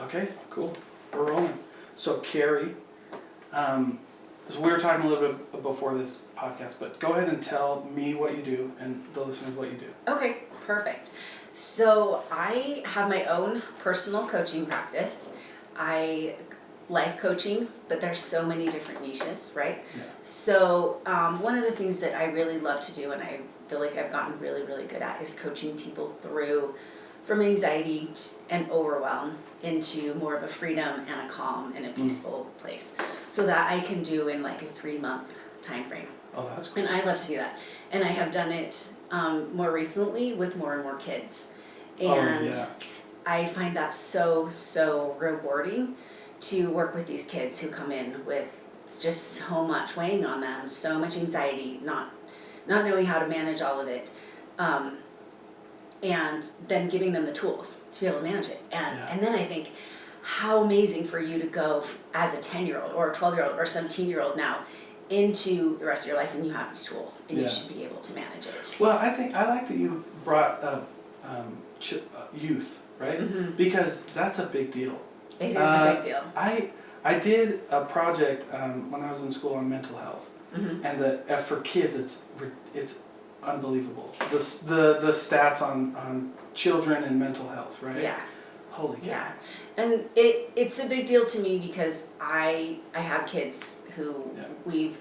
Okay, cool. We're rolling. So Kari, so we were talking a little bit before this podcast, but go ahead and tell me what you do and the listeners what you do. Okay, perfect. So I have my own personal coaching practice. I life coaching, but there's so many different niches, right? Yeah. So one of the things that I really love to do, and I feel like I've gotten really, really good at, is coaching people through from anxiety and overwhelm into more of a freedom and a calm and a peaceful place, so that I can do in like a 3-month time frame. Oh, that's cool. And I love to do that. And I have done it more recently with more and more kids. And I find that so rewarding to work with these kids who come in with just so much weighing on them, so much anxiety, not knowing how to manage all of it. And then giving them the tools to be able to manage it. And then I think, how amazing for you to go as a 10-year-old or a 12-year-old or a 17-year-old now into the rest of your life, and you have these tools and you should be able to manage it. Well, I like that you brought up youth, right? Mm-hmm. Because that's a big deal. It is a big deal. I did a project when I was in school on mental health, and for kids it's unbelievable. The stats on children and mental health, right? Yeah. Holy cow. Yeah, and it's a big deal to me because I have kids who we've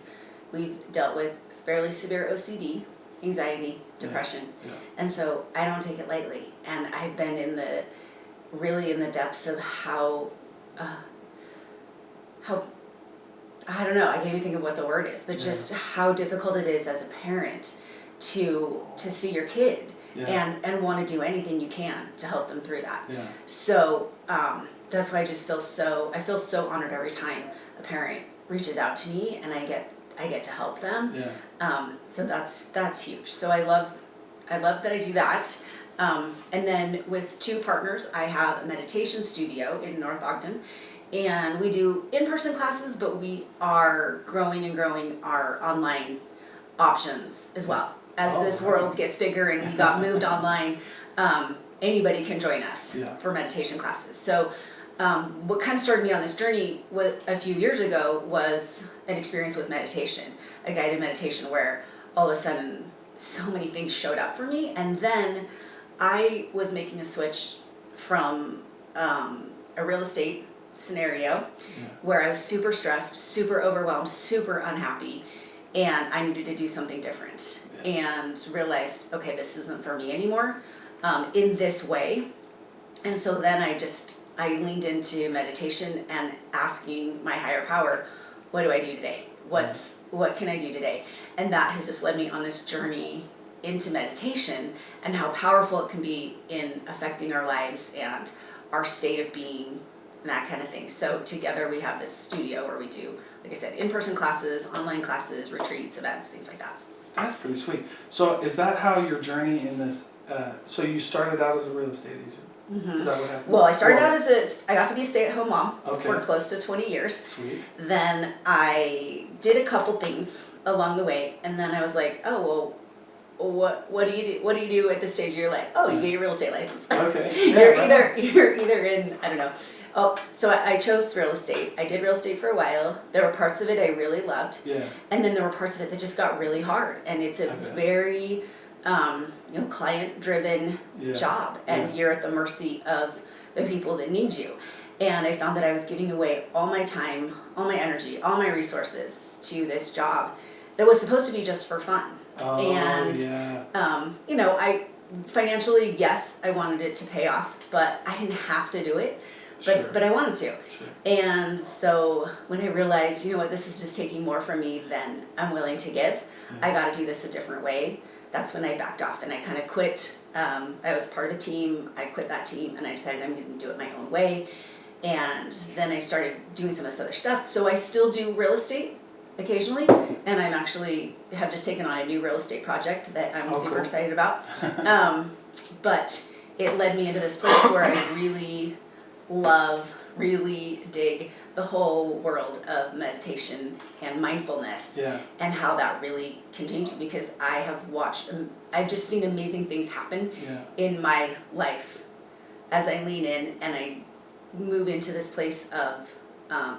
dealt with fairly severe OCD, anxiety, depression, and so I don't take it lightly. And I've been in the depths of how I don't know, I can't even think of what the word is, but just how difficult it is as a parent to see your kid and want to do anything you can to help them through that. Yeah. So that's why I feel so honored every time a parent reaches out to me and I get to help them. Yeah. So that's huge. So I love that I do that. And then with 2 partners, I have a meditation studio in North Ogden. And we do in-person classes, but we are growing our online options as well. As this world gets bigger and we got moved online, anybody can join us for meditation classes. So what kind of started me on this journey a few years ago was an experience with meditation, a guided meditation where all of a sudden so many things showed up for me. And then I was making a switch from a real estate scenario where I was super stressed, super overwhelmed, super unhappy, and I needed to do something different and realized, okay, this isn't for me anymore in this way. And so then I leaned into meditation and asking my higher power, what do I do today? What can I do today? And that has just led me on this journey into meditation and how powerful it can be in affecting our lives and our state of being and that kind of thing. So together we have this studio where we do, like I said, in-person classes, online classes, retreats, events, things like that. That's pretty sweet. So is that how your journey in this, so you started out as a real estate agent? Mm-hmm. Is that what happened? Well, I started out I got to be a stay-at-home mom for close to 20 years. Sweet. Then I did a couple things along the way, and then I was like, oh, well, what do you do? What do you do at this stage of your life? Oh, you get your real estate license. Okay. You're either in, I don't know. Oh, so I chose real estate. I did real estate for a while. There were parts of it I really loved. Yeah. And then there were parts of it that just got really hard. And it's a very client-driven job, and you're at the mercy of the people that need you. And I found that I was giving away all my time, all my energy, all my resources to this job that was supposed to be just for fun. Oh, and I financially, yes, I wanted it to pay off, but I didn't have to do it. But I wanted to. Sure. And so when I realized, you know what, this is just taking more from me than I'm willing to give, I got to do this a different way. That's when I backed off and I kind of quit. I was part of a team. I quit that team and I decided I'm going to do it my own way. And then I started doing some of this other stuff. So I still do real estate occasionally, and I'm actually have just taken on a new real estate project that I'm super excited about. But it led me into this place where I really dig the whole world of meditation and mindfulness and how that really can change you, because I've just seen amazing things happen in my life as I lean in and I move into this place of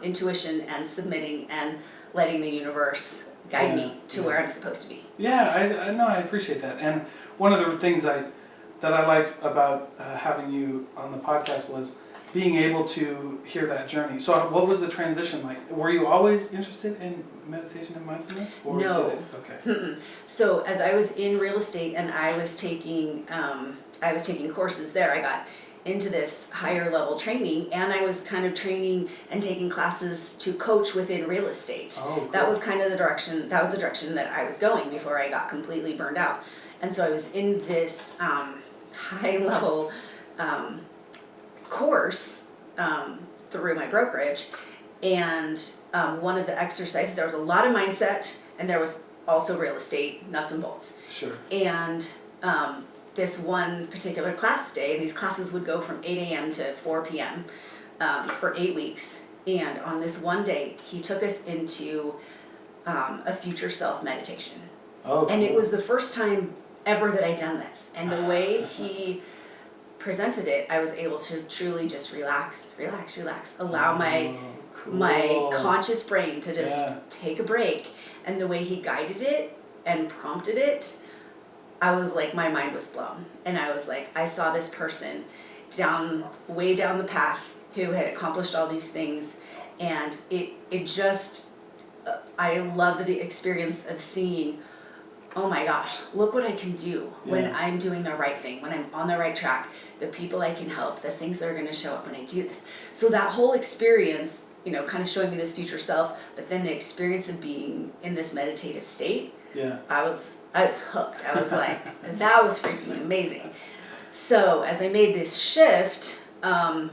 intuition and submitting and letting the universe guide me to where I'm supposed to be. Yeah, I know, I appreciate that. And one of the things that I liked about having you on the podcast was being able to hear that journey. So what was the transition like? Were you always interested in meditation and mindfulness? Or No. Okay. So as I was in real estate and I was taking courses there, I got into this higher level training, and I was kind of training and taking classes to coach within real estate. Oh, cool. That was kind of the direction that I was going before I got completely burned out. And so I was in this high level course through my brokerage, and one of the exercises, there was a lot of mindset, and there was also real estate, nuts and bolts. Sure. And this one particular class day, these classes would go from 8 a.m. to 4 p.m. For 8 weeks. And on this one day, he took us into a future self meditation. Oh, and cool. it was the first time ever that I'd done this. And the way he presented it, I was able to truly just relax, allow my conscious brain to just take a break. And the way he guided it and prompted it, I was like, my mind was blown. And I was like, I saw this person way down the path who had accomplished all these things. And it just, I loved the experience of seeing, oh my gosh, look what I can do when I'm doing the right thing, when I'm on the right track, the people I can help, the things that are going to show up when I do this. So that whole experience, kind of showing me this future self, but then the experience of being in this meditative state, I was hooked. I was like, that was freaking amazing. So as I made this shift, I'm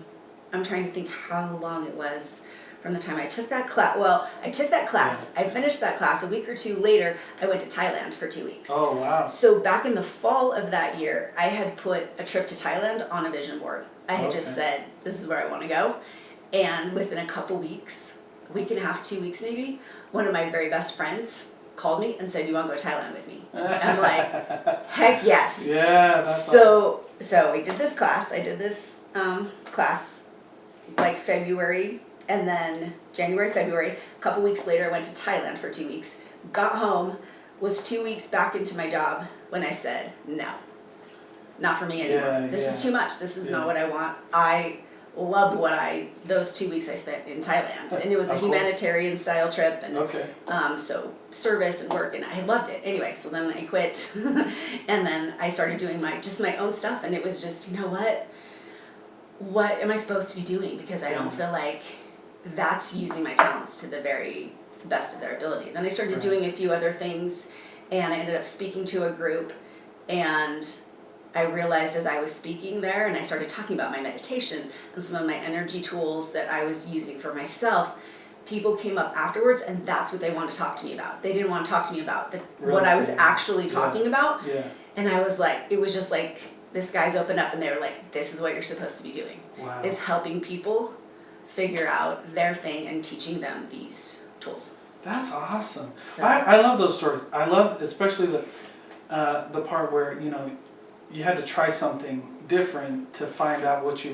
trying to think how long it was from the time I took that class. Well, I took that class. I finished that class. A week or two later, I went to Thailand for 2 weeks. Oh, wow. So back in the fall of that year, I had put a trip to Thailand on a vision board. I had just said, this is where I want to go. And within a couple weeks, a week and a half, 2 weeks maybe, one of my very best friends called me and said, you want to go to Thailand with me? And I'm like, heck yes. Yeah, that's So we did this class. I did this class like February, and then January, February. A couple weeks later, I went to Thailand for 2 weeks. Got home, was 2 weeks back into my job when I said, no, not for me anymore. This is too much. This is not what I want. I loved those 2 weeks I spent in Thailand. And it was a humanitarian style trip, and so service and work, and I loved it. Anyway, so then I quit, and then I started doing my own stuff, and it was just, what am I supposed to be doing? Because I don't feel like that's using my talents to the very best of their ability. Then I started doing a few other things, and I ended up speaking to a group, and I realized as I was speaking there and I started talking about my meditation and some of my energy tools that I was using for myself, people came up afterwards, and that's what they wanted to talk to me about. They didn't want to talk to me about what I was actually talking about. Yeah. And I was like, it was just like, the skies opened up and they were like, this is what you're supposed to be doing. Wow. Is helping people figure out their thing and teaching them these tools. That's awesome. So, I love those stories. I love especially the part where you had to try something different to find out what you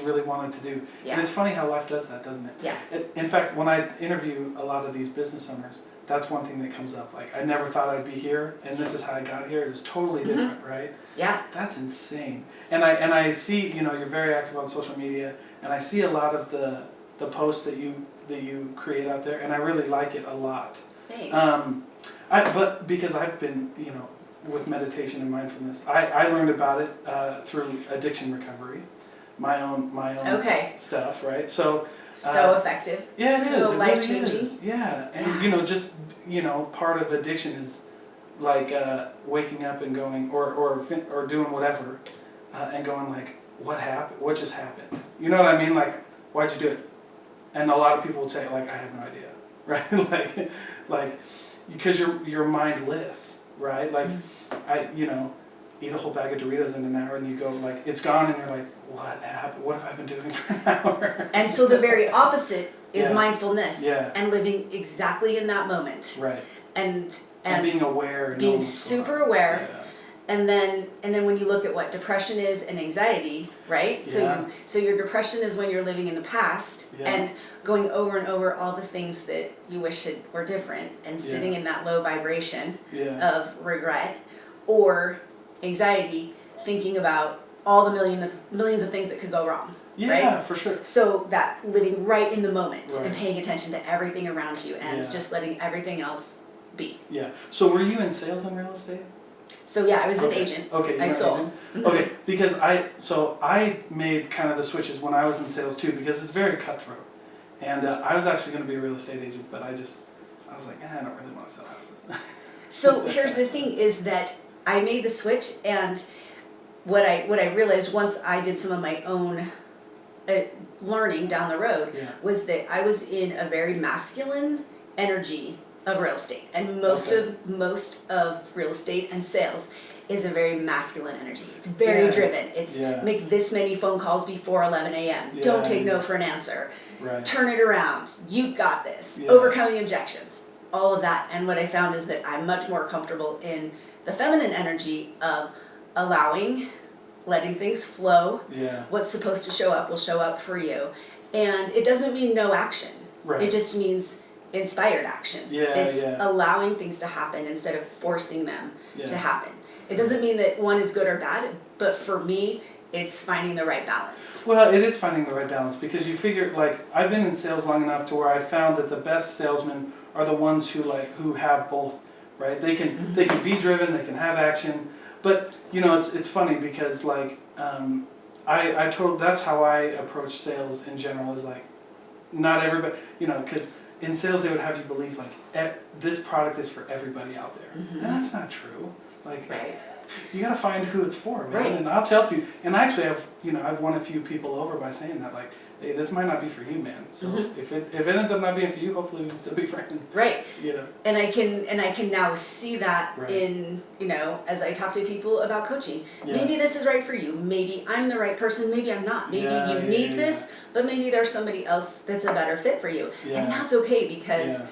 really wanted to do. Yeah. And it's funny how life does that, doesn't it? Yeah. In fact, when I interview a lot of these business owners, that's one thing that comes up. Like, I never thought I'd be here, and this is how I got here. It's totally different, right? Yeah. That's insane. And I see, you're very active on social media, and I see a lot of the posts that you create out there, and I really like it a lot. Thanks. But because I've been, with meditation and mindfulness, I learned about it through addiction recovery, my own stuff, right? So effective. Yeah, it is. So It life-changing. really is. Yeah, and just part of addiction is like waking up and going or doing whatever, and going like, what happened? What just happened? You know what I mean? Like, why'd you do it? And a lot of people would say like, I have no idea, right? like because you're mindless, right? Like I eat a whole bag of Doritos in an hour, and you go like, it's gone, and you're like, what happened? What have I been doing for an hour? And so the very opposite is mindfulness. Yeah. And living exactly in that moment. Right. And being aware. And being super aware. And then when you look at what depression is and anxiety, right? Yeah. So your depression is when you're living in the past and going over and over all the things that you wish were different and sitting in that low vibration of regret, or anxiety, thinking about all the millions of things that could go wrong. Yeah, right? for sure. So that living right in the moment Right. and paying attention to everything around you and just letting everything else be. Yeah. So were you in sales and real estate? So yeah, I was an agent. Okay, I you're sold. an agent? Okay, because I made kind of the switches when I was in sales too, because it's very cutthroat. And I was actually going to be a real estate agent, but I was like, I don't really want to sell houses. So here's the thing is that I made the switch, and what I realized once I did some of my own learning down the road was that I was in a very masculine energy of real estate, and most of real estate and sales is a very masculine energy. It's very driven. It's make this many phone calls before 11 a.m. Don't take no for an answer. Right. Turn it around. You've got this. Overcoming objections. All of that. And what I found is that I'm much more comfortable in the feminine energy of allowing, letting things flow. Yeah. What's supposed to show up will show up for you. And it doesn't mean no action. Right. It just means inspired action. It's allowing things to happen instead of forcing them to happen. It doesn't mean that one is good or bad, but for me, it's finding the right balance. Well, it is finding the right balance, because you figure, like, I've been in sales long enough to where I found that the best salesmen are the ones who have both, right? They can be driven, they can have action, but it's funny because like that's how I approach sales in general, is like, not everybody, because in sales they would have you believe like this product is for everybody out there, and that's not true. Like, you gotta find who it's for, man. And I'll tell you. And I actually have, I've won a few people over by saying that, like, hey, this might not be for you, man. So if it ends up not being for you, hopefully we can still be friends. Right. And I can now see that in, as I talk to people about coaching. Maybe this is right for you. Maybe I'm the right person. Maybe I'm not. Maybe you need this, but maybe there's somebody else that's a better fit for you. And that's okay, because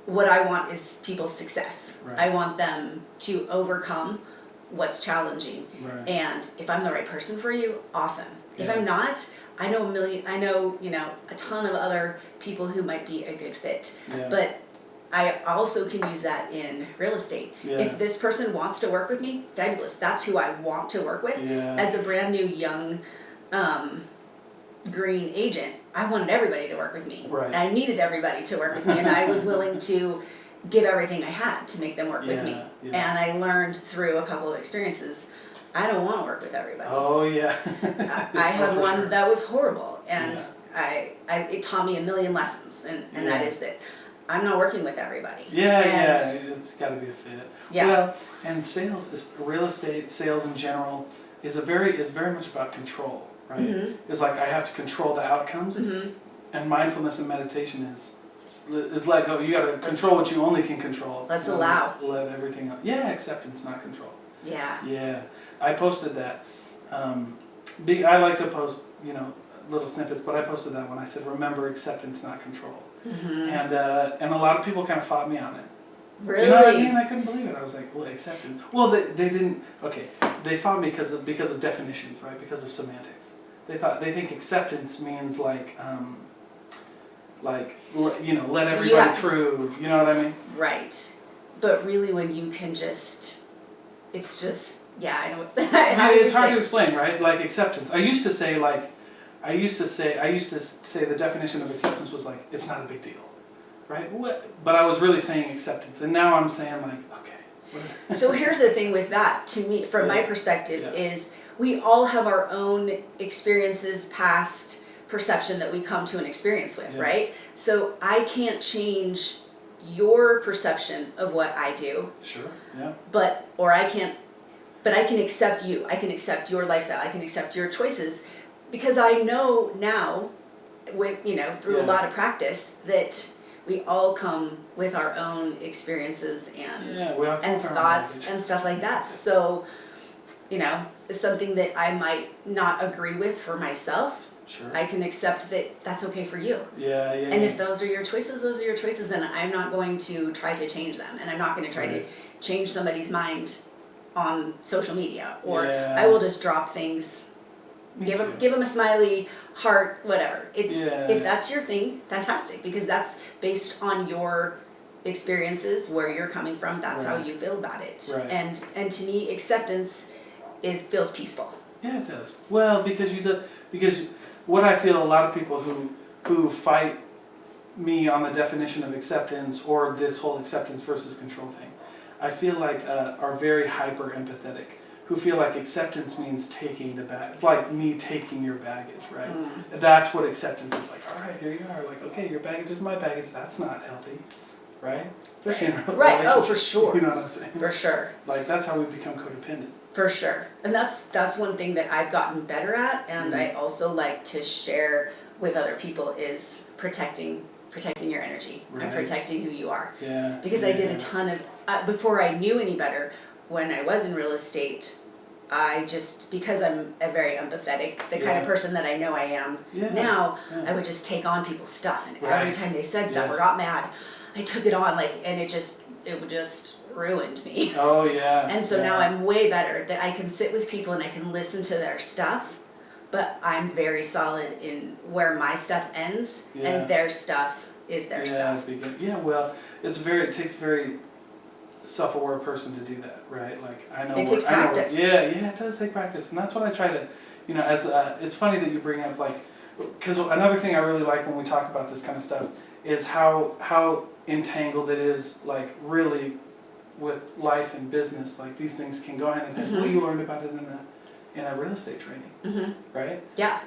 what I want is people's success. I want them to overcome what's challenging. And if I'm the right person for you, awesome. If I'm not, I know a ton of other people who might be a good fit. But I also can use that in real estate. If this person wants to work with me, fabulous. That's who I want to work with. As a brand new young green agent, I wanted everybody to work with me. I needed everybody to work with me, and I was willing to give everything I had to make them work with me. And I learned through a couple of experiences, I don't want to work with everybody. Oh yeah. I have one that was horrible, and it taught me a million lessons, and that is that I'm not working with everybody. It's got to be a fit. Well, and real estate sales in general is very much about control, right? It's like I have to control the outcomes, and mindfulness and meditation is let go. You got to control what you only can control. Let's allow. Let everything up. Yeah, acceptance, not control. Yeah. I posted that. I like to post, little snippets, but I posted that when I said, remember, acceptance, not control. And a lot of people kind of fought me on it. Really? You know what I mean? I couldn't believe it. I was like, well, acceptance. Well, they didn't. Okay, they fought me because of definitions, right? Because of semantics. They think acceptance means like let everybody through. You know what I mean? Right. But really, when you can just, it's just, I know. It's hard to explain, right? Like acceptance. I used to say the definition of acceptance was like, it's not a big deal, right? But I was really saying acceptance, and now I'm saying like, okay. So here's the thing with that, to me, from my perspective, is we all have our own experiences, past perception that we come to an experience with, right? So I can't change your perception of what I do. Sure. Yeah. But I can accept you. I can accept your lifestyle. I can accept your choices, because I know now, with through a lot of practice, that we all come with our own experiences and thoughts and stuff like that. So, it's something that I might not agree with for myself. Sure. I can accept that that's okay for you. And if those are your choices, those are your choices, and I'm not going to try to change them, and I'm not going to try to change somebody's mind on social media, or Yeah. I will just drop things, Me give too. them a smiley, heart, whatever. It's Yeah. if that's your thing, fantastic, because that's based on your experiences, where you're coming from. That's how Right. you feel about it. Right. And to me, acceptance feels peaceful. Yeah, it does. Well, because what I feel, a lot of people who fight me on the definition of acceptance or this whole acceptance versus control thing, I feel like are very hyper empathetic. Who feel like acceptance means taking the bag, like me taking your baggage, right? That's what acceptance is like. All right, here you are. Like, okay, your baggage is my baggage. That's not healthy, right? Especially in a Right. Oh, for relationship. sure. You know what I'm saying? For sure. Like that's how we become codependent. For sure. And that's one thing that I've gotten better at, and I also like to share with other people, is protecting your energy and Right. protecting who you are. Yeah. Because I did a ton of, before I knew any better, when I was in real estate, because I'm a very empathetic, the kind of person that I know I am now, I would just take on people's stuff, and every time they said stuff or got mad, I took it on, and it would just ruined me. Oh yeah. And so now I'm way better, that I can sit with people and I can listen to their stuff, but I'm very solid in where my stuff ends and their stuff is their stuff. Yeah, well, it takes a very self-aware person to do that, right? Like I know it takes practice. It does take practice, and that's what I try to, as it's funny that you bring up, like, because another thing I really like when we talk about this kind of stuff is how entangled it is, like really, with life and business. Like these things can go hand in hand. Well, you learned about it in a real estate training, right? Yeah.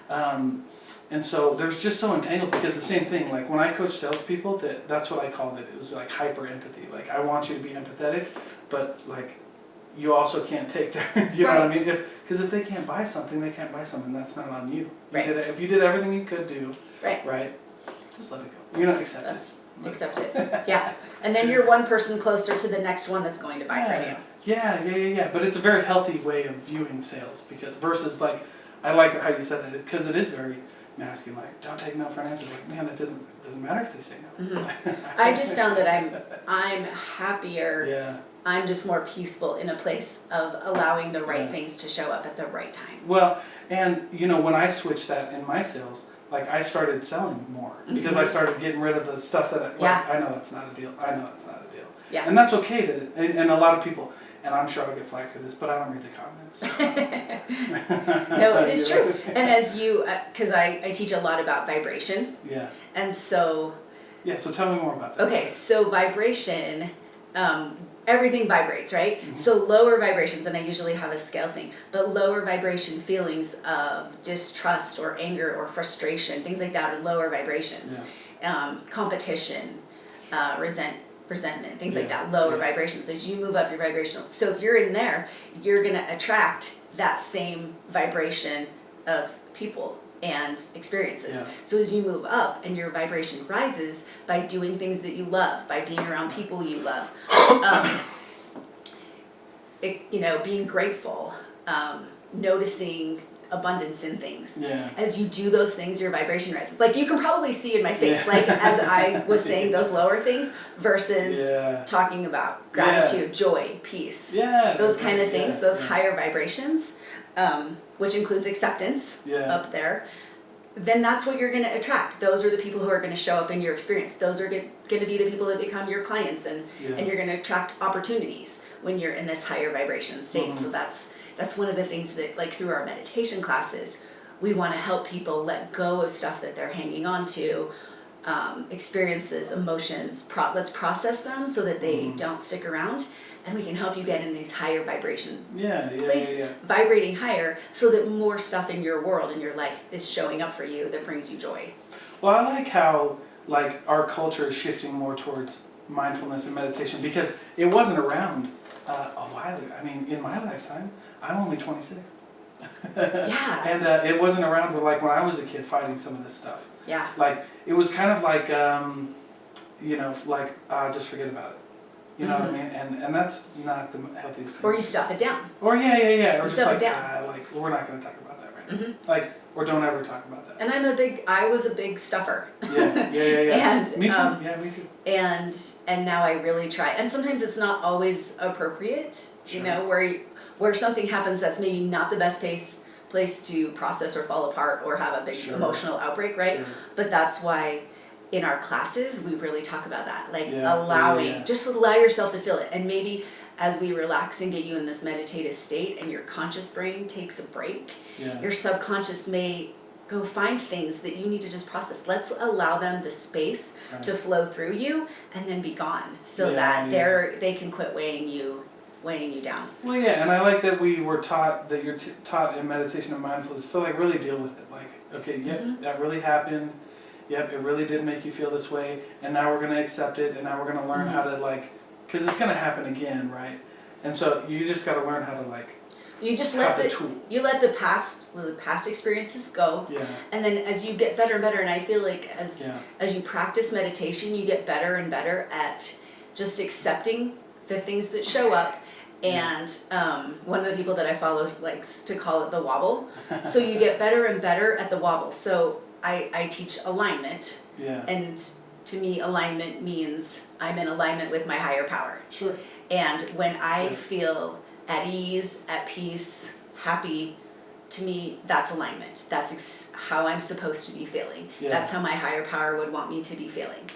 And so there's just so entangled, because the same thing, like when I coach salespeople, that's what I called it. It was like hyper empathy. Like I want you to be empathetic, but like you also can't take their, you know what I mean? Because if they can't buy something, they can't buy something. That's not on you. If you did everything you could do, right? Just let it go. Accept it. Accept it. Yeah. And then you're one person closer to the next one that's going to buy from you. Yeah. But it's a very healthy way of viewing sales, because versus like, I like how you said that, because it is very masculine. Like, don't take no for an answer. Like, man, it doesn't matter if they say no. I just found that I'm happier. Yeah. I'm just more peaceful in a place of allowing the right things to show up at the right time. Well, and when I switched that in my sales, like I started selling more, because I started getting rid of the stuff that I know that's not a deal. I know that's not a deal. Yeah. And that's okay and a lot of people, and I'm sure I'll get flagged for this, but I don't read the comments. So. No, it is true. And as because I teach a lot about vibration. Yeah. And so. Yeah, so tell me more about that. Okay, so vibration, everything vibrates, right? So lower vibrations, and I usually have a scale thing, but lower vibration feelings of distrust or anger or frustration, things like that are lower vibrations. Competition, resentment, things like that, lower vibrations. So as you move up your vibrational, so if you're in there, you're gonna attract that same vibration of people and experiences. So as you move up and your vibration rises by doing things that you love, by being around people you love, being grateful, noticing abundance in things. As you do those things, your vibration rises. Like you can probably see in my face, like as I was saying those lower things versus talking about gratitude, joy, peace, those kind of things, those higher vibrations, which includes acceptance up there. Then that's what you're going to attract. Those are the people who are going to show up in your experience. Those are going to be the people that become your clients, and you're going to attract opportunities when you're in this higher vibration state. So that's one of the things that, like through our meditation classes, we want to help people let go of stuff that they're hanging on to, experiences, emotions. Let's process them so that they don't stick around, and we can help you get in these higher vibration place, vibrating higher, so that more stuff in your world, in your life, is showing up for you that brings you joy. Well, I like how our culture is shifting more towards mindfulness and meditation, because it wasn't around a while ago. I mean, in my lifetime, I'm only 26. And it wasn't around when I was a kid fighting some of this stuff. Like, it was kind of like, just forget about it. You know what I mean? And that's not the healthiest thing. Or you stuff it down. Or Or you just stuff it down. We're not going to talk about that right now. Or don't ever talk about that. And I was a big stuffer. And me too. Me too. And now I really try. And sometimes it's not always appropriate, where where something happens that's maybe not the best place to process or fall apart or have a big emotional outbreak, right? Sure. But that's why in our classes we really talk about that, like allowing, just allow yourself to feel it. And maybe as we relax and get you in this meditative state and your conscious brain takes a break, your subconscious may go find things that you need to just process. Let's allow them the space to flow through you and then be gone, so that they can quit weighing you down. Well, yeah, and I like that we were taught, that you're taught in meditation and mindfulness, so like really deal with it. Like, okay, that really happened. Yep, it really did make you feel this way, and now we're going to accept it, and now we're going to learn how to, like, because it's going to happen again, right? And so you just got to learn how to, like, you just have let the tools. You let the past experiences go, and then as you get better and better, and I feel like as you practice meditation, you get better and better at just accepting the things that show up. And one of the people that I follow likes to call it the wobble. So you get better and better at the wobble. So I teach alignment, and to me alignment means I'm in alignment with my higher power. Sure. And when I feel at ease, at peace, happy, to me that's alignment. That's how I'm supposed to be feeling. That's how my higher power would want me to be feeling.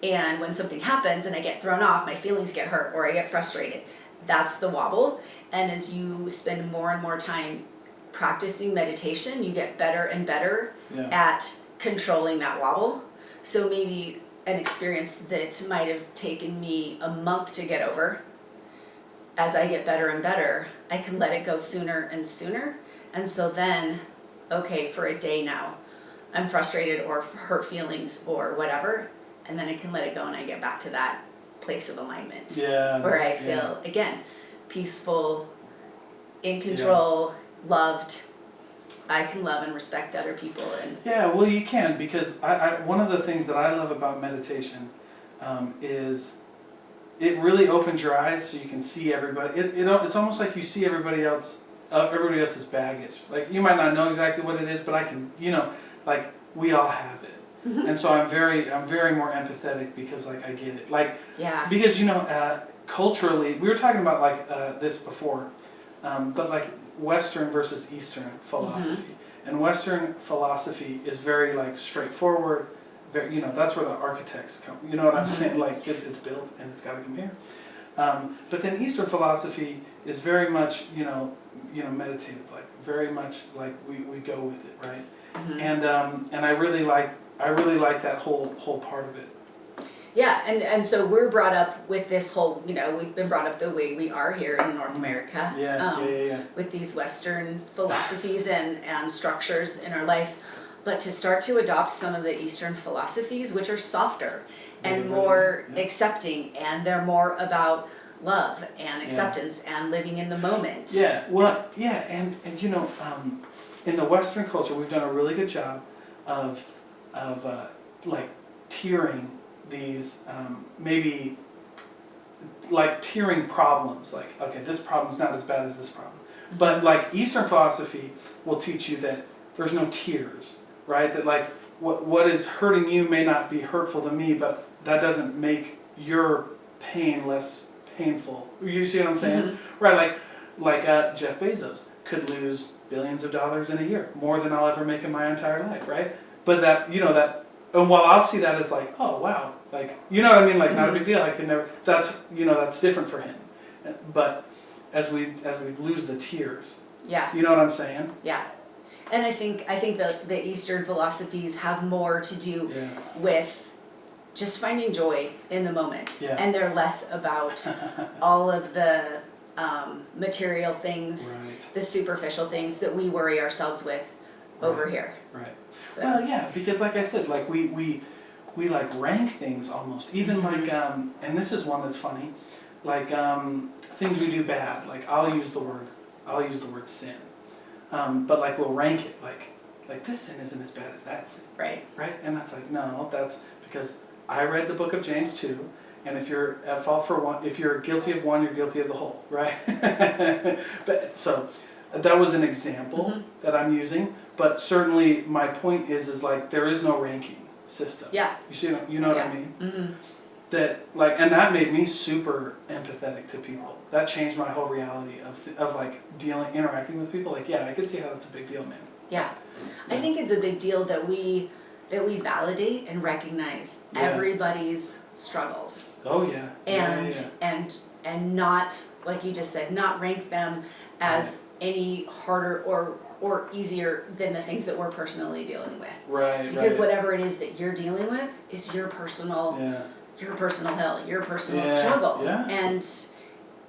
And when something happens and I get thrown off, my feelings get hurt or I get frustrated, that's the wobble. And as you spend more and more time practicing meditation, you get better and better at controlling that wobble. So maybe an experience that might have taken me a month to get over, as I get better and better, I can let it go sooner and sooner. And so then, okay, for a day now, I'm frustrated or hurt feelings or whatever, and then I can let it go and I get back to that place of alignment where I feel, again, peaceful, in control, loved. I can love and respect other people. And well, you can, because I one of the things that I love about meditation is it really opens your eyes so you can see everybody. It's almost like you see everybody else's baggage. Like, you might not know exactly what it is, but I can, like, we all have it. And so I'm very more empathetic because, like, I get it. Like, because, culturally, we were talking about, like, this before, but, like, Western versus Eastern philosophy. And Western philosophy is very, like, straightforward. Very, that's where the architects come. You know what I'm saying? Like, it's built and it's got to come here. But then Eastern philosophy is very much, meditative. Like, very much like we go with it, right? And I really like that whole part of it. Yeah, and so we're brought up with this whole, we've been brought up the way we are here in North America. With these Western philosophies and structures in our life. But to start to adopt some of the Eastern philosophies, which are softer and more accepting, and they're more about love and acceptance and living in the moment. And in the Western culture, we've done a really good job of like tiering these maybe like tiering problems. Like, okay, this problem's not as bad as this problem. But like Eastern philosophy will teach you that there's no tiers, right? That like what is hurting you may not be hurtful to me, but that doesn't make your pain less painful. You see what I'm saying? Right, like Jeff Bezos could lose billions of dollars in a year, more than I'll ever make in my entire life, right? But that, and while I'll see that as like, oh wow, like, you know what I mean? Like, not a big deal, I could never, that's different for him. But as we lose the tiers, you know what I'm saying? Yeah. And I think the Eastern philosophies have more to do with just finding joy in the moment. And they're less about all of the material things, the superficial things that we worry ourselves with over here. Right. So. Well, because like I said, like we like rank things almost, even like, and this is one that's funny, like things we do bad. Like I'll use the word sin, but like we'll rank it like this sin isn't as bad as that sin. Right. And that's like, no, that's because I read the book of James too. And if you're at fault for one, if you're guilty of one, you're guilty of the whole, right? But so that was an example that I'm using. But certainly my point is like there is no ranking system. Yeah. You see, you know what I mean? that like, and that made me super empathetic to people. That changed my whole reality of like interacting with people. Like, yeah, I could see how that's a big deal, man. Yeah. I think it's a big deal that we validate and recognize everybody's struggles. Oh yeah. And not, like you just said, not rank them as any harder or easier than the things that we're personally dealing with. Right. Because whatever it is that you're dealing with is your personal hell, your personal struggle. Yeah.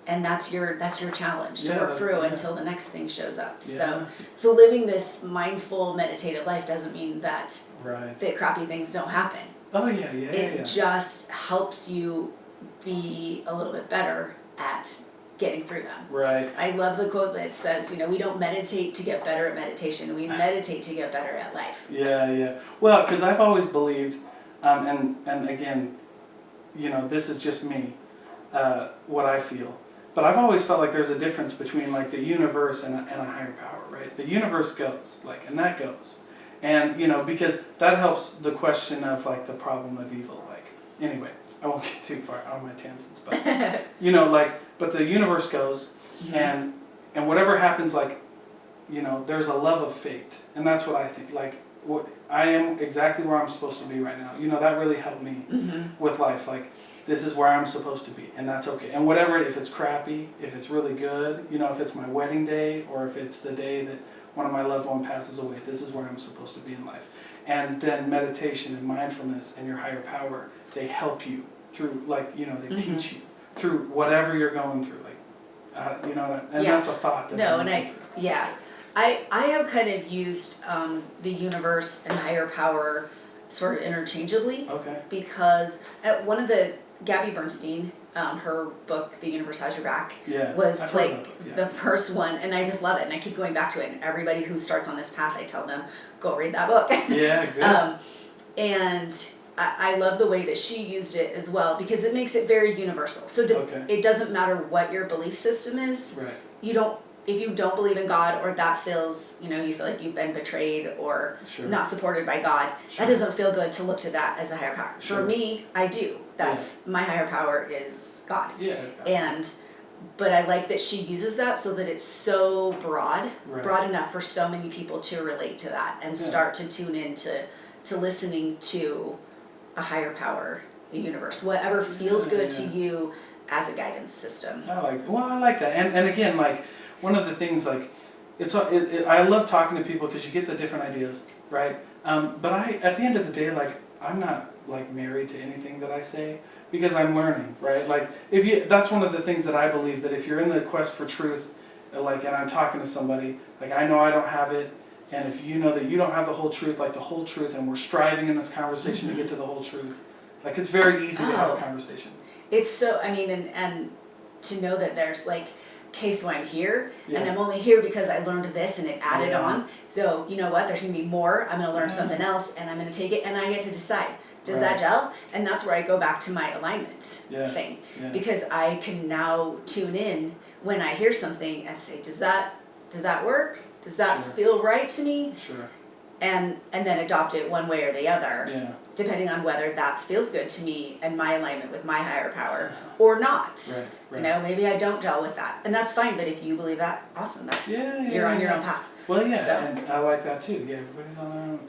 And that's your challenge to work through until the next thing shows up. Yeah. So living this mindful, meditative life doesn't mean that that crappy things don't happen. Oh yeah. It just helps you be a little bit better at getting through them. Right. I love the quote that says, we don't meditate to get better at meditation. We meditate to get better at life. Yeah. Well, because I've always believed, and again, this is just me, what I feel. But I've always felt like there's a difference between like the universe and a higher power, right? The universe goes, and that goes. And, because that helps the question of like the problem of evil. Like, anyway, I won't get too far on my tangents, but, but the universe goes, and whatever happens, there's a love of fate. And that's what I think. Like, I am exactly where I'm supposed to be right now. That really helped me with life. Like, this is where I'm supposed to be, and that's okay. And whatever, if it's crappy, if it's really good, if it's my wedding day, or if it's the day that one of my loved one passes away, this is where I'm supposed to be in life. And then meditation and mindfulness and your higher power, they help you through, they teach you through whatever you're going through. And that's a thought that I have kind of used the universe and higher power sort of interchangeably. Okay. Because at one of Gabby Bernstein, her book, The Universe Has Your Back, was the first one, and I just love it, and I keep going back to it, and everybody who starts on this path, I tell them, go read that book. Yeah, good. And I love the way that she used it as well, because it makes it very universal. So it doesn't matter what your belief system is. Right. If you don't believe in God, or that feels, you feel like you've been betrayed or not supported by God, that doesn't feel good to look to that as a higher power. Sure. For me, I do. That's my higher power is God. Yeah. But I like that she uses that so that it's so broad enough for so many people to relate to that and start to tune into listening to a higher power, the universe, whatever feels good to you as a guidance system. I like that. And again, one of the things, I love talking to people because you get the different ideas, right? But at the end of the day, I'm not married to anything that I say, because I'm learning, right? That's one of the things that I believe, that if you're in the quest for truth, and I'm talking to somebody, I know I don't have it, and if you know that you don't have the whole truth, and we're striving in this conversation to get to the whole truth, it's very easy to have a conversation. It's so, and to know that there's okay, so I'm here, and I'm only here because I learned this and it added on. So you know what? There's going to be more. I'm going to learn something else, and I'm going to take it, and I get to decide. Does that gel? And that's where I go back to my alignment thing, because I can now tune in when I hear something and say, does that work? Does that feel right to me? Sure. And then adopt it one way or the other, depending on whether that feels good to me and my alignment with my higher power or not. Right. Maybe I don't gel with that, and that's fine. But if you believe that, awesome. That's you're on your own path. Well, and I like that too. Yeah, everybody's on their own.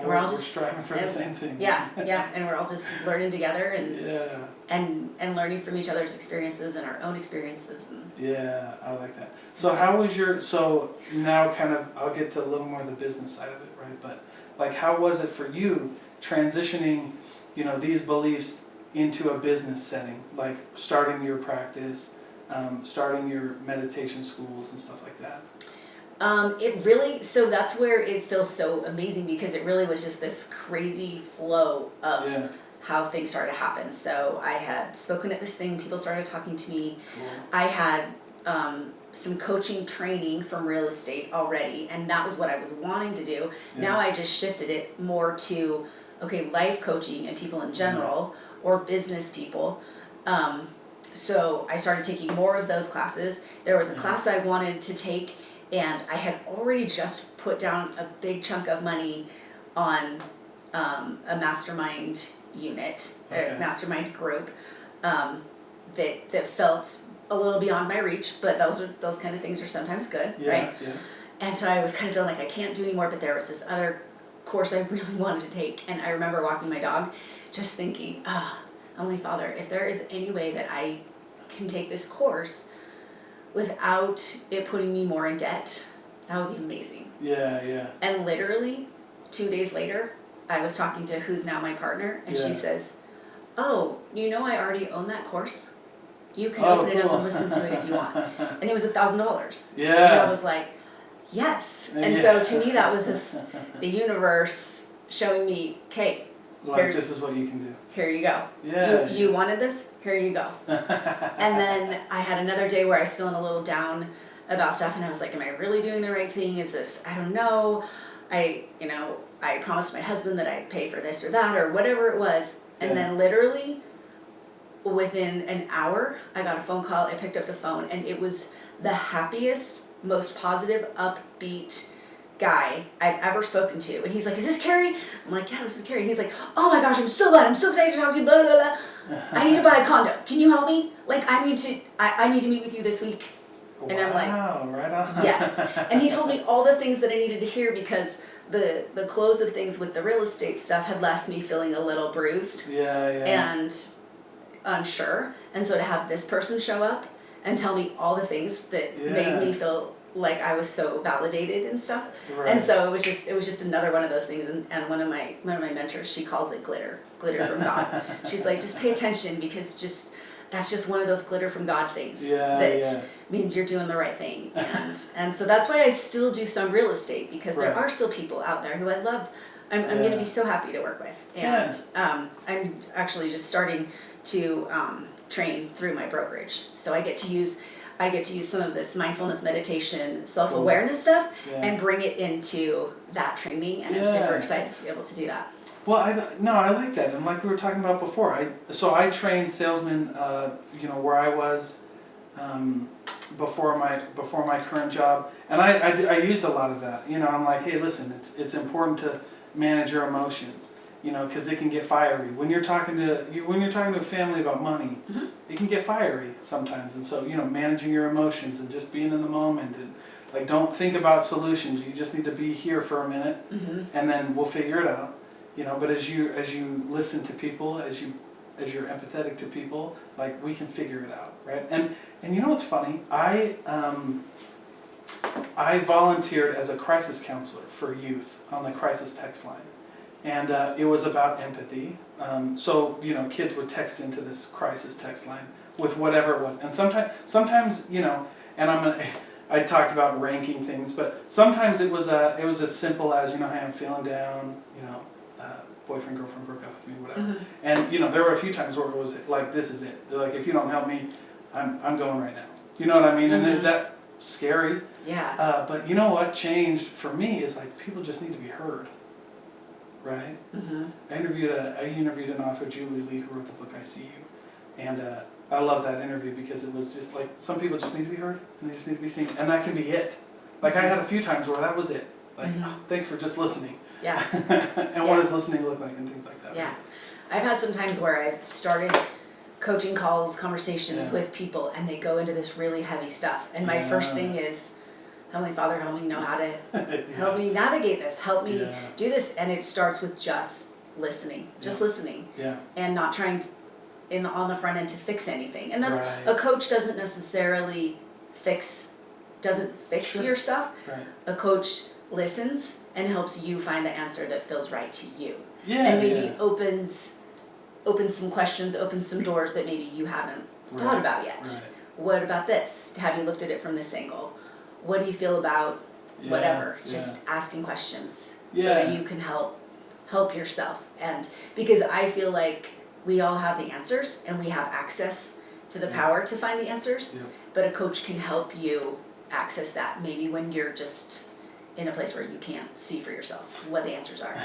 We're all just striving for the same thing. Yeah, and we're all just learning together and learning from each other's experiences and our own experiences. Yeah, I like that. So how was so now I'll get to a little more of the business side of it, right? But how was it for you transitioning, these beliefs into a business setting, starting your practice, starting your meditation schools and stuff like that? So that's where it feels so amazing, because it really was just this crazy flow of how things started to happen. So I had spoken at this thing, people started talking to me. Cool. I had some coaching training from real estate already, and that was what I was wanting to do. Now I just shifted it more to, life coaching and people in general, or business people. So I started taking more of those classes. There was a class I wanted to take, and I had already just put down a big chunk of money on a mastermind unit, Okay. a mastermind group, that felt a little beyond my reach, but those kind of things are sometimes good, right? Yeah. And so I was kind of feeling like I can't do anymore, but there was this other course I really wanted to take, and I remember walking my dog, just thinking, Heavenly Father, if there is any way that I can take this course without it putting me more in debt, that would be amazing. Yeah. And literally 2 days later, I was talking to who's now my partner, and she says, oh, I already own that course. You can open it up and listen to it if you want. And it was $1,000. Yeah. And I was like, yes. And so to me, that was just the universe showing me, okay, this is what you can do. Here you go. Yeah. You wanted this? Here you go. And then I had another day where I was feeling a little down about stuff, and I was like, am I really doing the right thing? Is this, I don't know. I promised my husband that I'd pay for this or that or whatever it was. And then literally within an hour, I got a phone call. I picked up the phone, and it was the happiest, most positive, upbeat guy I've ever spoken to. And he's like, is this Kari? I'm like, yeah, this is Kari. And he's like, oh my gosh, I'm so glad. I'm so excited to talk to you, blah, blah, blah. I need to buy a condo. Can you help me? Like, I need to meet with you this week. And I'm like, wow, right on. yes. And he told me all the things that I needed to hear, because the close of things with the real estate stuff had left me feeling a little bruised. And unsure. And so to have this person show up and tell me all the things that made me feel like I was so validated and stuff. Right. And so it was just another one of those things. And one of my mentors, she calls it glitter from God. She's like, just pay attention, because that's just one of those glitter from God things that means you're doing the right thing. And so that's why I still do some real estate, because there are still people out there who I love. I'm going to be so happy to work with. And I'm actually just starting to train through my brokerage. So I get to use some of this mindfulness, meditation, self-awareness stuff and bring it into that training, and I'm super excited to be able to do that. Well, I like that, and like we were talking about before, I trained salesmen, where I was before my current job, and I used a lot of that. I'm like, hey, listen, it's important to manage your emotions, because it can get fiery when you're talking to a family about money. Mm-hmm. It can get fiery sometimes, and so managing your emotions and just being in the moment, and like, don't think about solutions. You just need to be here for a minute, and then we'll figure it out. But as you listen to people, as you're empathetic to people, like, we can figure it out, right? And what's funny? I volunteered as a crisis counselor for youth on the crisis text line, and it was about empathy. So kids would text into this crisis text line with whatever it was, and sometimes and I talked about ranking things, but sometimes it was as simple as, hey, I'm feeling down, boyfriend, girlfriend broke up with me, whatever. Mm-hmm. And there were a few times where it was like, this is it. They're like, if you don't help me, I'm going right now. You know what I mean? Mm-hmm. And that's scary. Yeah. But what changed for me is, like, people just need to be heard, right? Mm-hmm. I interviewed an author, Julie Lee, who wrote the book I See You, and I love that interview, because it was just like, some people just need to be heard, and they just need to be seen, and that can be it. Like, I had a few times where that was it. Like, thanks for just listening. Yeah. And what does listening look like, and things like that. Yeah. I've had some times where I've started coaching calls, conversations with people, and they go into this really heavy stuff. And my first thing is, Heavenly Father, help me know how to, help me navigate this, help me do this. And it starts with just listening, listening. Yeah. And not trying to, on the front end, to fix anything. And that's, a coach doesn't necessarily fix your stuff. Right. A coach listens and helps you find the answer that feels right to you. Yeah, and maybe opens some questions, opens some doors that maybe you haven't thought about yet. Right. What about this? Have you looked at it from this angle? What do you feel about whatever? Just asking questions so that you can help yourself. And because I feel like we all have the answers and we have access to the power to find the answers, but a coach can help you access that maybe when you're just in a place where you can't see for yourself what the answers are.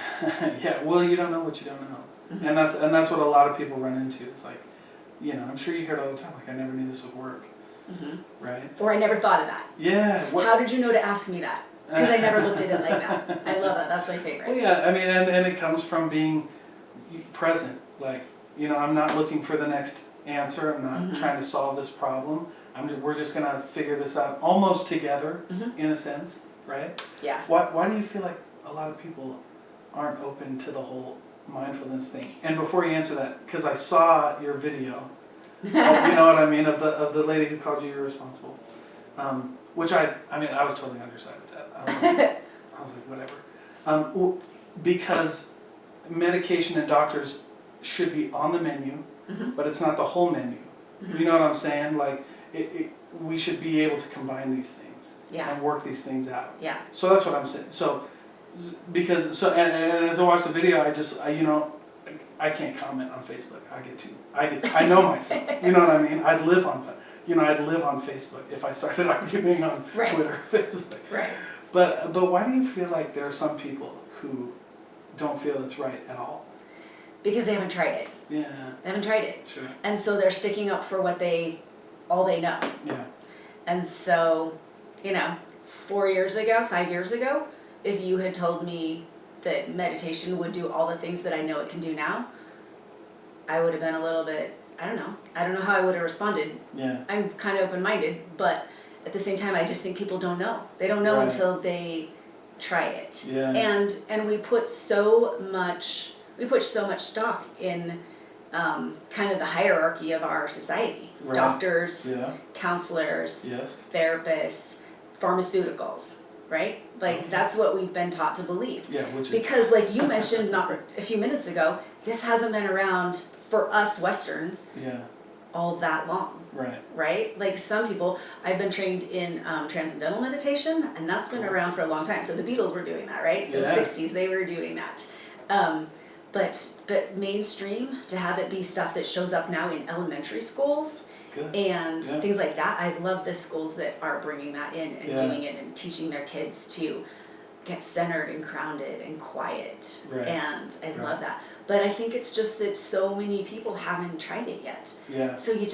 Well, you don't know what you don't know. Mm-hmm. And that's what a lot of people run into. It's like, I'm sure you hear it all the time, like, I never knew this would work. Mm-hmm. Right? Or I never thought of that. Yeah. How did you know to ask me that? Because I never looked at it like that. I love that. That's my favorite. Well, yeah, I mean, and it comes from being present, Like, I'm not looking for the next answer. I'm not trying to solve this problem. We're just gonna figure this out almost together, in a sense, right? Yeah. Why do you feel like a lot of people aren't open to the whole mindfulness thing? And before you answer that, because I saw your video, you know what I mean, of the lady who called you irresponsible, which I was totally on your side with that. I was like, whatever, because medication and doctors should be on the menu, but it's not the whole menu. You know what I'm saying? Like, we should be able to combine these things and work these things out. Yeah. So that's what I'm saying. So, and as I watched the video, I can't comment on Facebook. I know myself. You know what I mean? I'd live on Facebook if I started arguing on Twitter, Facebook. Right. But why do you feel like there are some people who don't feel it's right at all? Because they haven't tried it. Yeah. They haven't tried it. Sure. And so they're sticking up for all they know. Yeah. And so, 5 years ago, if you had told me that meditation would do all the things that I know it can do now, I would have been a little bit, I don't know how I would have responded. Yeah. I'm kind of open-minded, but at the same time, I just think people don't know. They don't know until they try it. Yeah. And we put so much stock in kind of the hierarchy of our society. Right. Doctors, counselors, therapists, pharmaceuticals, right? Like, that's what we've been taught to believe. Yeah, which is... Because, like you mentioned not a few minutes ago, this hasn't been around for us Westerns all that long. Right. Right? Like, some people, I've been trained in transcendental meditation, and that's been around for a long time. So the Beatles were doing that, right? So 60s, they were doing that. But mainstream, to have it be stuff that shows up now in elementary schools and things like that, I love the schools that are bringing that in and doing it and teaching their kids to get centered and grounded and quiet. And I love that. But I think it's just that so many people haven't tried it yet. Yeah. So it's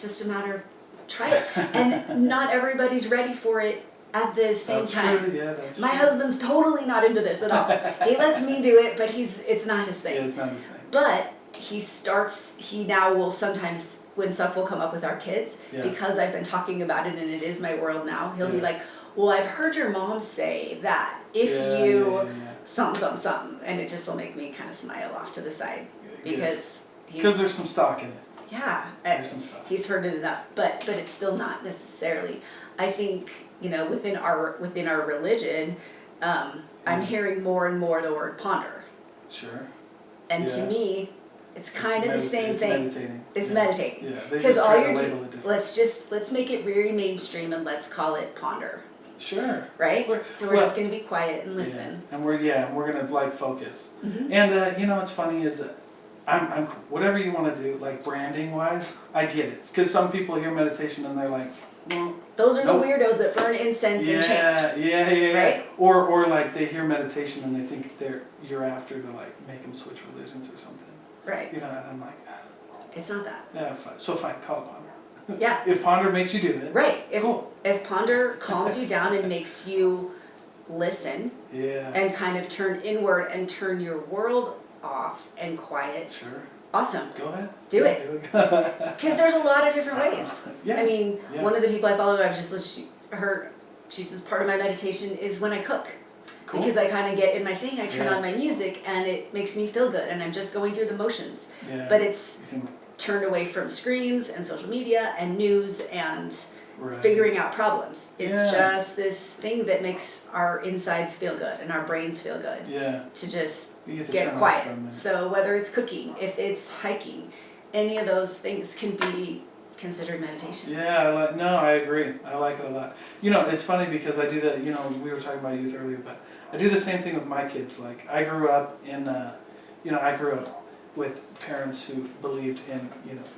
just a matter of try it. And not everybody's ready for it at the same time. True. Yeah, that's My true. husband's totally not into this at all. He lets me do it, but it's not his thing. Yeah, it's not his thing. But he now will sometimes, when stuff will come up with our kids, because I've been talking about it and it is my world now, he'll be like, well, I've heard your mom say that if you something, and it just will make me kind of smile off to the side because there's some stock in it. Yeah, There's some stock. He's heard it enough, but it's still not necessarily. I think within our religion, I'm hearing more and more the word ponder. Sure. And to me, it's kind of the same thing. Meditating. It's meditating. Yeah. Because all you're doing, let's make it very mainstream and let's call it ponder. Sure. Right? So we're just going to be quiet and listen. Yeah. And we're going to focus. Mm-hmm. And what's funny is I'm whatever you want to do, like branding wise, I get it. Because some people hear meditation and they're like, those are the weirdos that burn incense and chant. Yeah. Right? Or like they hear meditation and they think you're after to like make them switch religions or something. Right. And I'm like, it's not that. Yeah, fine. So fine, call it ponder. Yeah. If ponder makes you do it. Right. Cool. If ponder calms you down and makes you listen. Yeah. And kind of turn inward and turn your world off and quiet. Sure. Awesome. Go ahead. Do it. Because there's a lot of different ways. Yeah. I mean, one of the people I follow, she says part of my meditation is when I cook. Cool. Because I kind of get in my thing, I turn on my music and it makes me feel good and I'm just going through the motions. Yeah. But it's turned away from screens and social media and news and figuring out problems. It's just this thing that makes our insides feel good and our brains feel good. Yeah. To just get quiet. So whether it's cooking, if it's hiking, any of those things can be considered meditation. Yeah, I agree. I like it a lot. It's funny because I do that, we were talking about youth earlier, but I do the same thing with my kids. Like I grew up with parents who believed in,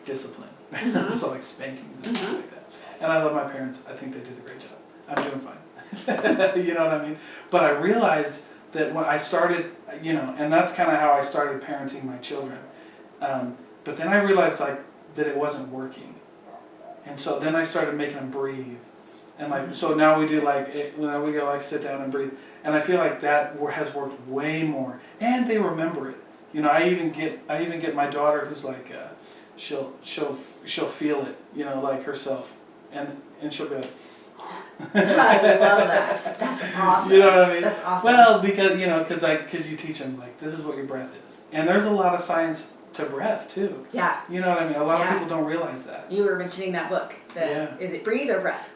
discipline. Mm-hmm. So like spankings and stuff like that. And I love my parents. I think they did a great job. I'm doing fine. You know what I mean? But I realized that when I started, and that's kind of how I started parenting my children. But then I realized that it wasn't working. And so then I started making them breathe. And so now we do we go sit down and breathe. And I feel like that has worked way more. And they remember it. You know, I even get my daughter who's like, she'll feel it, you know, like herself, and she'll be like. I love that. That's awesome. You know what I mean? That's awesome. Well, because you teach them like this is what your breath is, and there's a lot of science to breath too. Yeah. You know what I mean? A lot of people don't realize that. You were mentioning that book. Is it Breathe or Breath?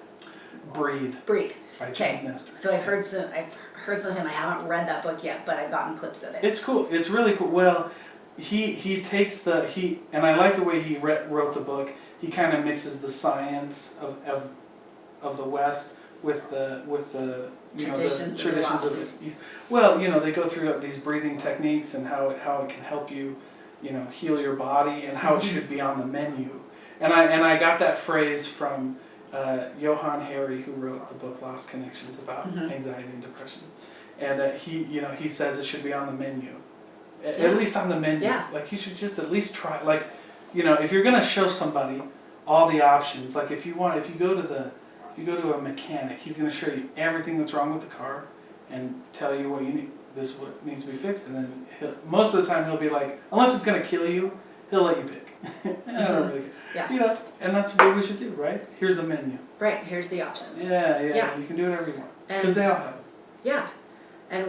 Breathe. Breathe. By James Nestor. So I've heard some of him. I haven't read that book yet, but I've gotten clips of it. It's cool. It's really cool. Well, he takes and I like the way he wrote the book. He kind of mixes the science of the West with the traditions of the East. Well, you know, they go through these breathing techniques and how it can help you, you know, heal your body and how it should be on the menu. And I got that phrase from Johann Hari, who wrote the book Lost Connections about anxiety and depression. And he says it should be on the menu, at least on the menu. Yeah. Like you should just at least try. Like, you know, if you're gonna show somebody all the options, like if you go to a mechanic, he's gonna show you everything that's wrong with the car, and tell you what you need. This is what needs to be fixed, and then most of the time he'll be like, unless it's gonna kill you, he'll let you pick. I don't really care. Yeah. You know, and that's what we should do, right? Here's the menu. Right. Here's the options. Yeah. Yeah. You can do whatever you want because they all have it. Yeah, and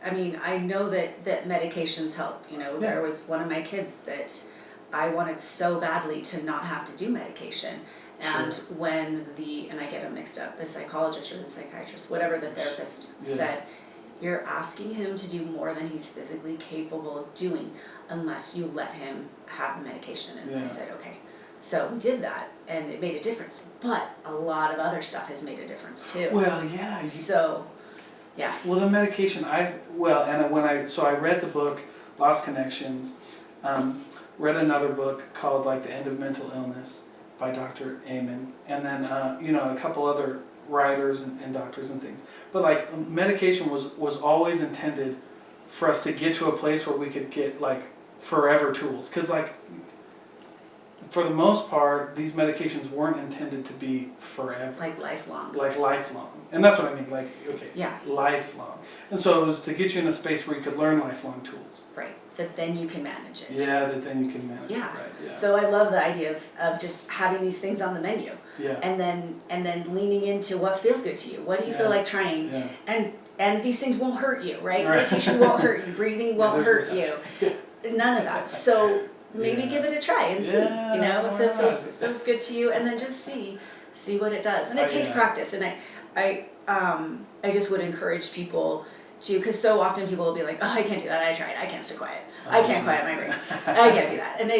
I know that medications help. You know, there was one of my kids that I wanted so badly to not have to do medication. And when and I get them mixed up, the psychologist or the psychiatrist, whatever the therapist said, you're asking him to do more than he's physically capable of doing unless you let him have the medication. And I said, okay. So we did that, and it made a difference. But a lot of other stuff has made a difference too. Well, yeah. Yeah. Well, the medication, I read the book Lost Connections, read another book called like The End of Mental Illness by Dr. Amen, and then a couple other writers and doctors and things. But like medication was always intended for us to get to a place where we could get like forever tools, because like for the most part these medications weren't intended to be forever. Like lifelong. Like lifelong. And that's what I mean, like, okay, yeah. Lifelong. And so it was to get you in a space where you could learn lifelong tools. Right, that then you can manage it. Yeah, that then you can manage it, right, yeah. So I love the idea of just having these things on the menu. Yeah. And then leaning into what feels good to you. What do you feel like trying? Yeah. And these things won't hurt you, right? Meditation won't hurt you, breathing won't hurt you. None of that. So maybe give it a try and see, if it feels good to you, and then just see what it does. And it takes practice, and I just would encourage people to, because so often people will be like, oh, I can't do that, I tried, I can't stay quiet, I can't quiet my brain, I can't do that, and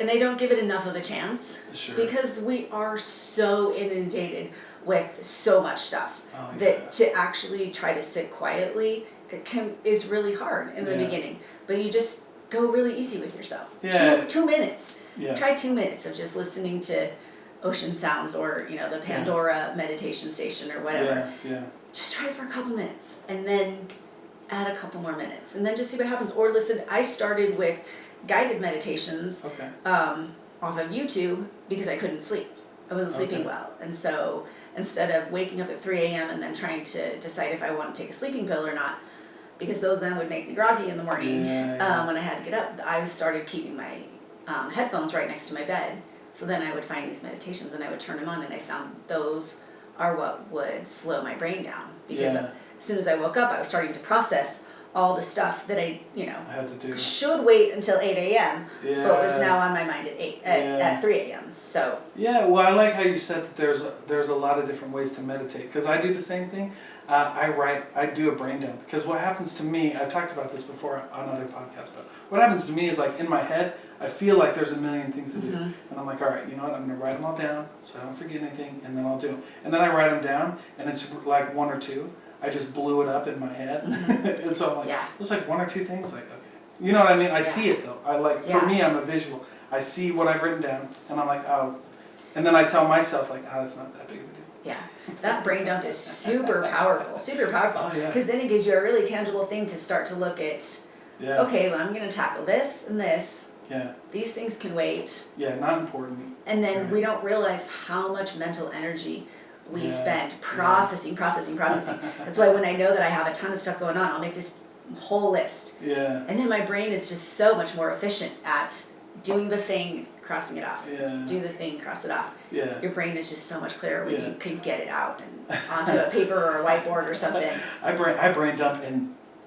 they don't give it enough of a chance, because we are so inundated with so much stuff that to actually try to sit quietly is really hard in the beginning, but you just go really easy with yourself. 2 minutes. Try 2 minutes of just listening to ocean sounds, or the Pandora meditation station or whatever. Just try it for a couple minutes, and then add a couple more minutes, and then just see what happens. Or listen. I started with guided meditations off of YouTube because I couldn't sleep. I wasn't sleeping well, and so instead of waking up at 3 a.m. and then trying to decide if I want to take a sleeping pill or not, because those then would make me groggy in the morning when I had to get up, I started keeping my headphones right next to my bed. So then I would find these meditations and I would turn them on, and I found those are what would slow my brain down, because as soon as I woke up, I was starting to process all the stuff that I had to do. Should wait until 8 a.m. but was now on my mind at 3 a.m. So well, I like how you said that there's a lot of different ways to meditate, because I do the same thing. I do a brain dump, because what happens to me, I've talked about this before on other podcasts, but what happens to me is, like, in my head, I feel like there's a million things to do, and I'm like, all right, you know what, I'm going to write them all down so I don't forget anything, and then I'll do them. And then I write them down, and it's like one or two. I just blew it up in my head, and so I'm like, it's like one or two things, like, okay. You know what I mean? I see it, though. For me, I'm a visual. I see what I've written down, and I'm like, oh, and then I tell myself, like, oh, it's not that big of a deal. Yeah, that brain dump is super powerful, because then it gives you a really tangible thing to start to look at. Okay, well, I'm going to tackle this and this. These things can wait. Not important. And then we don't realize how much mental energy we spend processing. That's why when I know that I have a ton of stuff going on, I'll make this whole list. Yeah. And then my brain is just so much more efficient at doing the thing, crossing it off. Yeah. Do the thing, cross it off. Yeah. Your brain is just so much clearer when Yeah. you can get it out and onto a paper or a whiteboard or something. I brain dump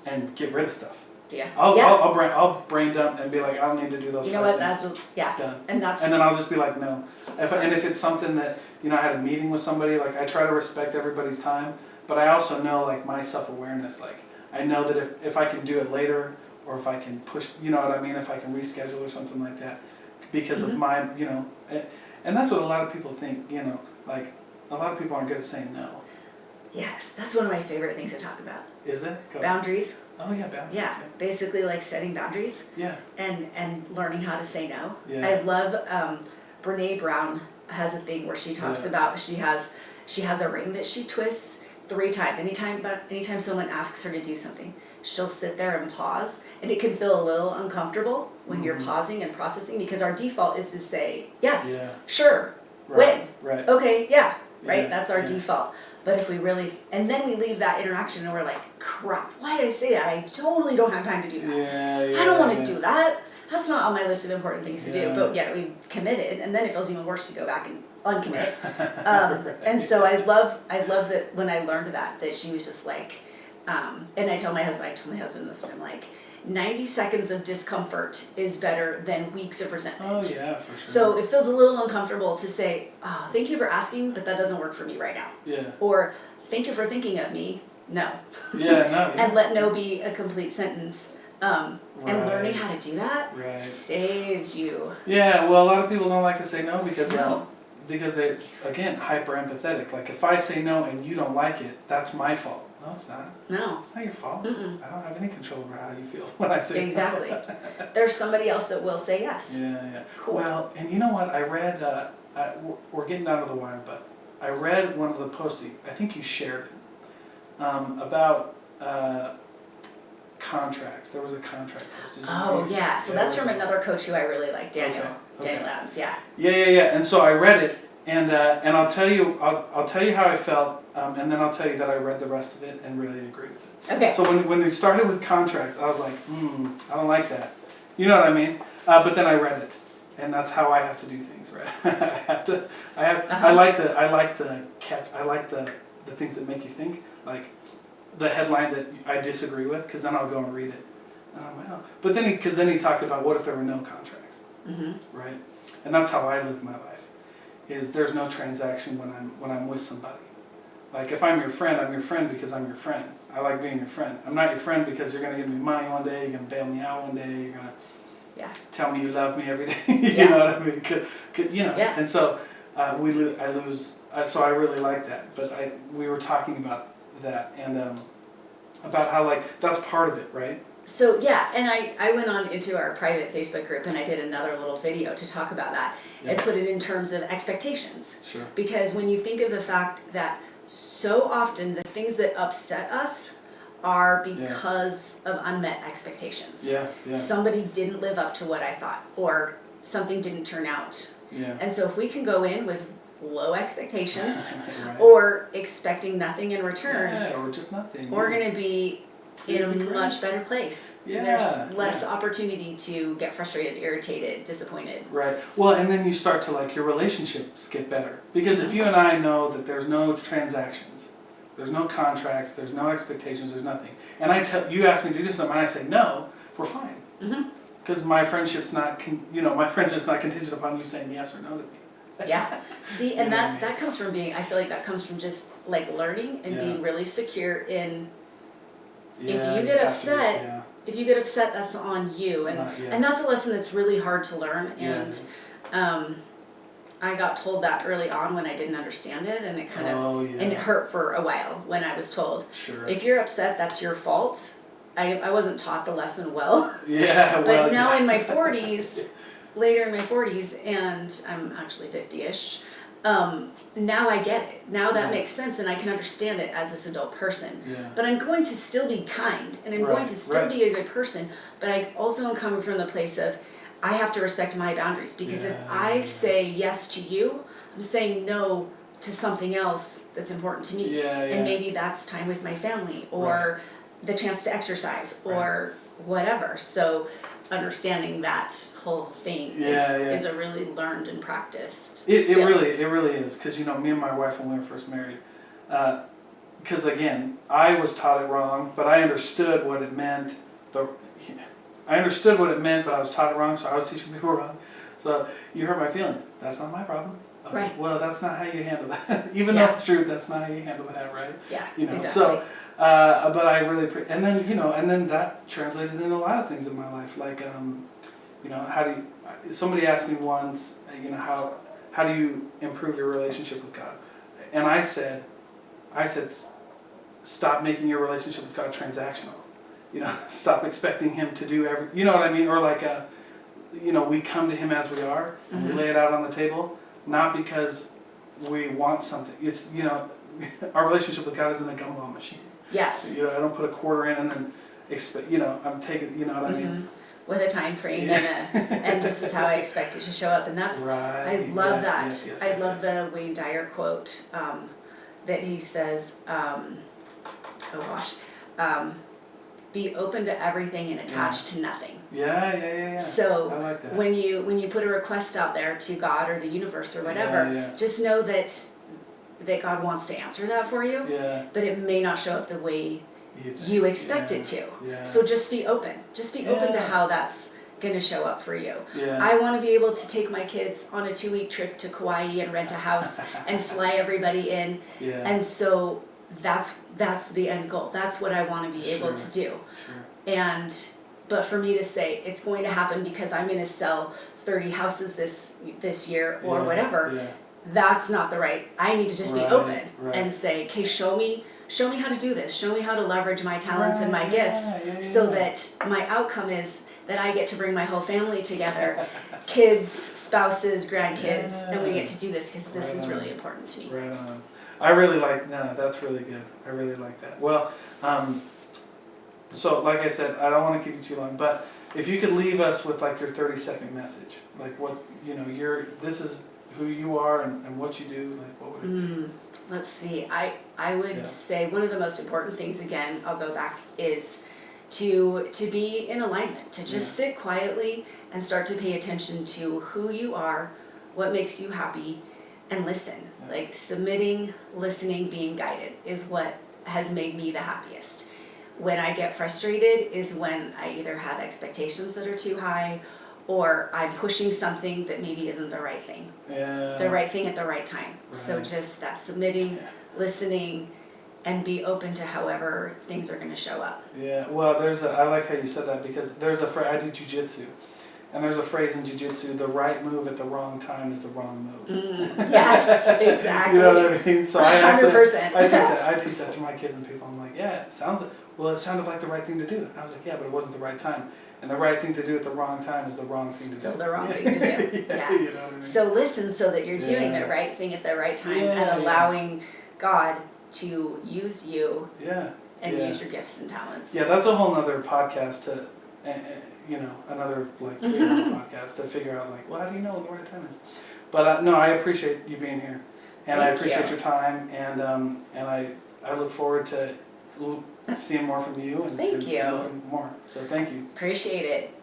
and get rid of stuff. Yeah. I'll brain dump and be like, I don't need to do those. You know what? That's done. And that's. And then I'll just be like, no. If it's something that, you know, I had a meeting with somebody, like I try to respect everybody's time, but I also know like my self-awareness, like I know that if I can do it later, or if I can push, you know what I mean, if I can reschedule or something like that, because of my, you know, and that's what a lot of people think, you know, like a lot of people aren't good at saying no. Yes, that's one of my favorite things to talk about. Is it? Boundaries. Oh yeah, boundaries. Yeah, basically like setting boundaries. Yeah. And learning how to say no. Yeah. I love Brene Brown has a thing where she talks about she has a ring that she twists 3 times. Anytime someone asks her to do something, she'll sit there and pause, and it can feel a little uncomfortable when you're pausing and processing, because our default is to say yes, sure, when, okay, right? That's our default. But if we really, and then we leave that interaction and we're like, crap, why did I say that? I totally don't have time to do that. I don't want to do that. That's not on my list of important things to do. But yet we committed, and then it feels even worse to go back and uncommit. And so I love that when I learned that she was just like, and I told my husband this, and I'm like, 90 seconds of discomfort is better than weeks of resentment. Oh yeah, for sure. So it feels a little uncomfortable to say, oh, thank you for asking, but that doesn't work for me right now. Yeah. Or, thank you for thinking of me, no. Yeah, no. And let no be a complete sentence. And learning how to do that saves you. Yeah, well, a lot of people don't like to say no because they, again, hyper empathetic. Like if I say no and you don't like it, that's my fault. No, it's not. No. It's not your fault. Mm-mm. I don't have any control over how you feel when I say exactly. no. There's somebody else that will say yes. Yeah. Cool. Well, and you know what? I read, we're getting down to the wire, but I read one of the posts, I think you shared it, about contracts. There was a contract post. Oh, yeah. So that's from another coach who I really like, Daniel. Okay. Daniel Adams, yeah. Yeah. And so I read it, and I'll tell you how I felt, and then I'll tell you that I read the rest of it and really agreed with it. Okay. So when we started with contracts, I was like, I don't like that. You know what I mean? But then I read it, and that's how I have to do things, right? I like the things that make you think, like the headline that I disagree with, because then I'll go and read it. And I'm like, oh. But then he talked about what if there were no contracts, right? And that's how I live my life. Is there's no transaction when I'm with somebody. Like if I'm your friend, I'm your friend because I'm your friend. I like being your friend. I'm not your friend because you're gonna give me money one day, you're gonna bail me out one day, you're gonna tell me you love me every day. You know what I mean? You know. And so I lose. So I really like that. But we were talking about that and about how like that's part of it, right? So and I went on into our private Facebook group and I did another little video to talk about that and put it in terms of expectations. Sure. Because when you think of the fact that so often the things that upset us are because of unmet expectations. Yeah. Somebody didn't live up to what I thought, or something didn't turn out. Yeah. And so if we can go in with low expectations or expecting nothing in return, or just nothing, we're going to be in a much better place. Yeah. There's less opportunity to get frustrated, irritated, disappointed. Right. Well, and then you start to like your relationships get better. Because if you and I know that there's no transactions, there's no contracts, there's no expectations, there's nothing. And you ask me to do something and I say no, we're fine. Because my friendship's not contingent upon you saying yes or no to me. Yeah. See, and that comes from I feel like that comes from just like learning and being really secure in if you get upset, that's on you, and that's a lesson that's really hard to learn. And I got told that early on when I didn't understand it, and it kind of and it hurt for a while when I was told, if you're upset, that's your fault. I wasn't taught the lesson well. But now in my 40s, later in my 40s, and I'm actually 50-ish. Now I get it. Now that makes sense, and I can understand it as this adult person. But I'm going to still be kind, and I'm going to still be a good person, but I also am coming from the place of, I have to respect my boundaries, because if I say yes to you, I'm saying no to something else that's important to me. And maybe that's time with my family, or the chance to exercise or whatever. So understanding that whole thing is a really learned and practiced skill. It really is, because me and my wife, when we were first married, because again, I was taught it wrong, but I understood what it meant. I understood what it meant, but I was taught it wrong, so I was teaching people wrong. So you hurt my feelings. That's not my problem. Okay, right. Well, that's not how you handle that. Even though it's true, that's not how you handle that, right? Yeah. Exactly. So, but I really, and then that translated into a lot of things in my life, like, how do you? Somebody asked me once, how do you improve your relationship with God? And I said, stop making your relationship with God transactional. Stop expecting Him to do every. You know what I mean? Or like, we come to Him as we are, and we lay it out on the table, not because we want something. It's our relationship with God isn't a gumball machine. yes. I don't put a quarter in and then expect. I'm taking. You know what I mean? With a time frame and this is how I expect it to show up, and that's right. I love that. Yes, I love the Wayne Dyer quote that he says, be open to everything and attached to nothing. Yeah. So I like that. when you put a request out there to God or the universe or whatever, just know that God wants to answer that for you. Yeah. But it may not show up the way you expect it to. Yeah. So just be open. Just be open to how that's going to show up for you. Yeah. I want to be able to take my kids on a 2-week trip to Kauai and rent a house and fly everybody in. Yeah. And so that's the end goal. That's what I want to be able to do. Sure. But for me to say it's going to happen because I'm going to sell 30 houses this year or whatever, that's not the right. I need to just be open and say, okay, show me how to do this. Show me how to leverage my talents and my gifts so that my outcome is that I get to bring my whole family together, kids, spouses, grandkids, and we get to do this because this is really important to me. Right on. I really that's really good. I really like that. Well, so like I said, I don't want to keep you too long, but if you could leave us with like your 30-second message, like what, this is who you are and what you do, like what would it be? Let's see. I would say one of the most important things, again, I'll go back, is to be in alignment, to just sit quietly and start to pay attention to who you are, what makes you happy, and listen. Like submitting, listening, being guided is what has made me the happiest. When I get frustrated is when I either have expectations that are too high or I'm pushing something that maybe isn't the right thing. The right thing at the right time. Right. So just that submitting, listening, and be open to however things are going to show up. Yeah, well, I like how you said that, because there's a phrase, I do jiu-jitsu, and there's a phrase in jiu-jitsu, the right move at the wrong time is the wrong move. Yes, exactly. You know what I mean? So 100%. I teach that to my kids and people. I'm like, it sounded like the right thing to do. And I was like, but it wasn't the right time. And the right thing to do at the wrong time is the wrong thing to do. Still the wrong thing to do. Yeah. You know what I mean? So listen so that you're doing the right thing at the right time and allowing God to use you and use your gifts and talents. Yeah, that's a whole nother podcast to, another like 3-hour podcast to figure out how do you know what the right time is? But no, I appreciate you being here, and I appreciate your time, and I look forward to seeing more from you and learning more. So thank you. Appreciate it.